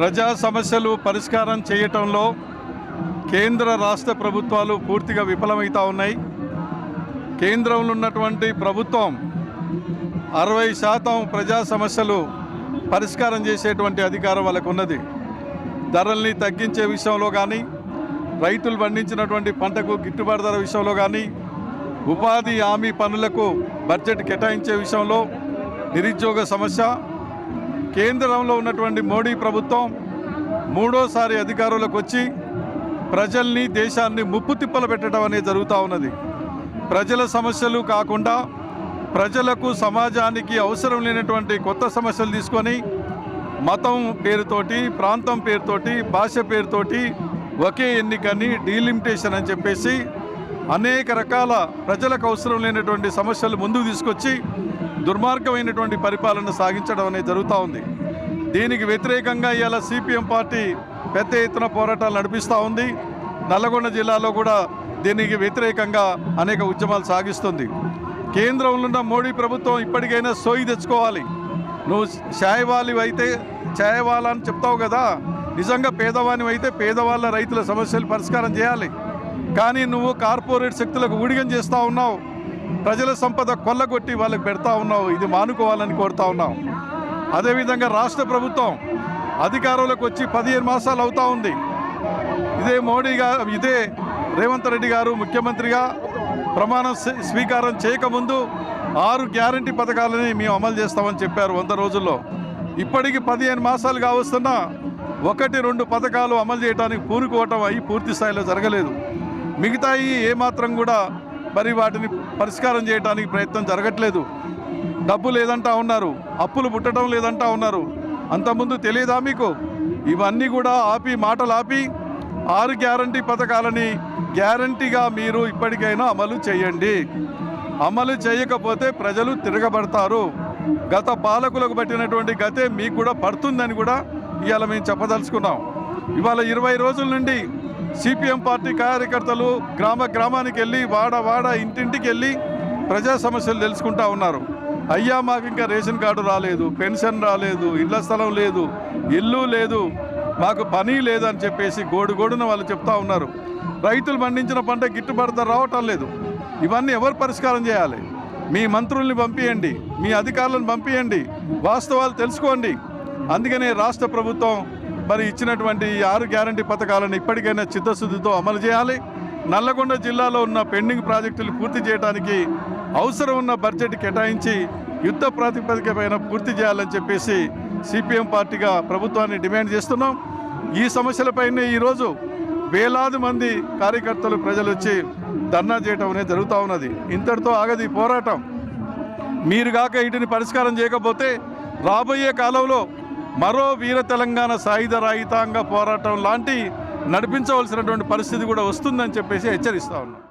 ప్రజా సమస్యలు పరిష్కారం చేయటంలో కేంద్ర రాష్ట్ర ప్రభుత్వాలు పూర్తిగా విఫలమవుతూ ఉన్నాయి. కేంద్రంలో ఉన్నటువంటి ప్రభుత్వం 60% ప్రజా సమస్యలు పరిష్కారం చేసేటువంటి అధికారం వాళ్ళకు ఉన్నది. ధరల్ని తగ్గించే విషయంలో కానీ, రైతులు పండించినటువంటి పంటకు గిట్టుబాటు ధర విషయంలో కానీ, ఉపాధి హామీ పనులకు బడ్జెట్ కేటాయించే విషయంలో, నిరుద్యోగ సమస్య, కేంద్రంలో ఉన్నటువంటి మోడీ ప్రభుత్వం మూడోసారి అధికారంలోకి వచ్చి ప్రజల్ని దేశాన్ని ముప్పు తిప్పలు పెట్టడం అనేది జరుగుతూ ఉన్నది. ప్రజల సమస్యలు కాకుండా ప్రజలకు సమాజానికి అవసరం లేనటువంటి కొత్త సమస్యలు తీసుకొని మతం పేరుతోటి, ప్రాంతం పేరుతోటి, భాష పేరుతోటి ఒకే ఎన్నికని డీలిమిటేషన్ అని చెప్పేసి అనేక రకాల ప్రజలకు అవసరం లేనటువంటి సమస్యలు ముందుకు తీసుకొచ్చి దుర్మార్గమైనటువంటి పరిపాలన సాగించడం అనేది జరుగుతూ ఉంది. దీనికి వ్యతిరేకంగా ఇవాళ సిపిఎం పార్టీ పెద్ద ఎత్తున పోరాటాలు నడిపిస్తూ ఉంది. నల్లగొండ జిల్లాలో కూడా దీనికి వ్యతిరేకంగా అనేక ఉద్యమాలు సాగిస్తుంది. కేంద్రంలో ఉన్న మోడీ ప్రభుత్వం ఇప్పటికైనా సోయి తెచ్చుకోవాలి. నువ్వు ఛాయవాళి అయితే ఛాయవాళ్ళ అని చెప్తావు కదా, నిజంగా పేదవాని అయితే పేదవాళ్ళ రైతుల సమస్యలు పరిష్కారం చేయాలి. కానీ నువ్వు కార్పొరేట్ శక్తులకు ఊడిగం చేస్తూ ఉన్నావు, ప్రజల సంపద కొల్లగొట్టి వాళ్ళకి పెడతా ఉన్నావు. ఇది మానుకోవాలని కోరుతా ఉన్నావు. అదేవిధంగా రాష్ట్ర ప్రభుత్వం అధికారంలోకి వచ్చి 15 మాసాలు అవుతూ ఉంది. ఇదే రేవంత్ రెడ్డి గారు ముఖ్యమంత్రిగా ప్రమాణం స్వీకారం చేయకముందు 6 గ్యారంటీ పథకాలని మేము అమలు చేస్తామని చెప్పారు 100 రోజుల్లో. ఇప్పటికి 15 మాసాలు కావస్తున్నా 1-2 పథకాలు అమలు చేయడానికి పూనుకోవటం అయి పూర్తి స్థాయిలో జరగలేదు. మిగతాయి ఏమాత్రం కూడా మరి వాటిని పరిష్కారం చేయడానికి ప్రయత్నం జరగట్లేదు. డబ్బు లేదంటా ఉన్నారు, అప్పులు పుట్టడం లేదంటా ఉన్నారు. అంతకుముందు తెలియదా మీకు? ఇవన్నీ కూడా మాటలు ఆపి 6 గ్యారంటీ పథకాలని గ్యారంటీగా మీరు ఇప్పటికైనా అమలు చేయండి. అమలు చేయకపోతే ప్రజలు తిరగబడతారు. గత పాలకులకు పట్టినటువంటి గతే మీకు కూడా పడుతుందని కూడా ఇవాళ మేము చెప్పదలుచుకున్నాం. ఇవాళ 20 రోజుల నుండి సిపిఎం పార్టీ కార్యకర్తలు గ్రామానికి వెళ్ళి వాడ ఇంటింటికి వెళ్ళి ప్రజా సమస్యలు తెలుసుకుంటా ఉన్నారు. అయ్యా మాకు ఇంకా రేషన్ కార్డు రాలేదు, పెన్షన్ రాలేదు, ఇళ్ల స్థలం లేదు, ఇల్లు లేదు, మాకు పని లేదని చెప్పేసి గోడున వాళ్ళు చెప్తా ఉన్నారు. రైతులు పండించిన పంట గిట్టుబాటు ధర రావటం లేదు. ఇవన్నీ ఎవరు పరిష్కారం చేయాలి? మీ మంత్రుల్ని పంపించండి, మీ అధికారులను పంపించండి, వాస్తవాలు తెలుసుకోండి. అందుకనే రాష్ట్ర ప్రభుత్వం మరి ఇచ్చినటువంటి 6 గ్యారంటీ పథకాలను ఇప్పటికైనా చిత్తశుద్ధితో అమలు చేయాలి. నల్లగొండ జిల్లాలో ఉన్న పెండింగ్ ప్రాజెక్టులు పూర్తి చేయడానికి అవసరం ఉన్న బడ్జెట్ కేటాయించి యుద్ధ ప్రాతిపదికపైన పూర్తి చేయాలని చెప్పేసి సిపిఎం పార్టీగా ప్రభుత్వాన్ని డిమాండ్ చేస్తున్నాం. ఈ సమస్యలపైనే ఈరోజు వేలాది మంది కార్యకర్తలు ప్రజలు వచ్చి ధర్నా చేయటం అనేది జరుగుతూ ఉన్నది. ఇంతటితో ఆగది పోరాటం. మీరు కాక వీటిని పరిష్కారం చేయకపోతే రాబోయే కాలంలో మరో వీర తెలంగాణ సాయుధ రైతాంగ పోరాటం లాంటి నడిపించవలసినటువంటి పరిస్థితి కూడా వస్తుందని చెప్పేసి హెచ్చరిస్తా ఉన్నాం.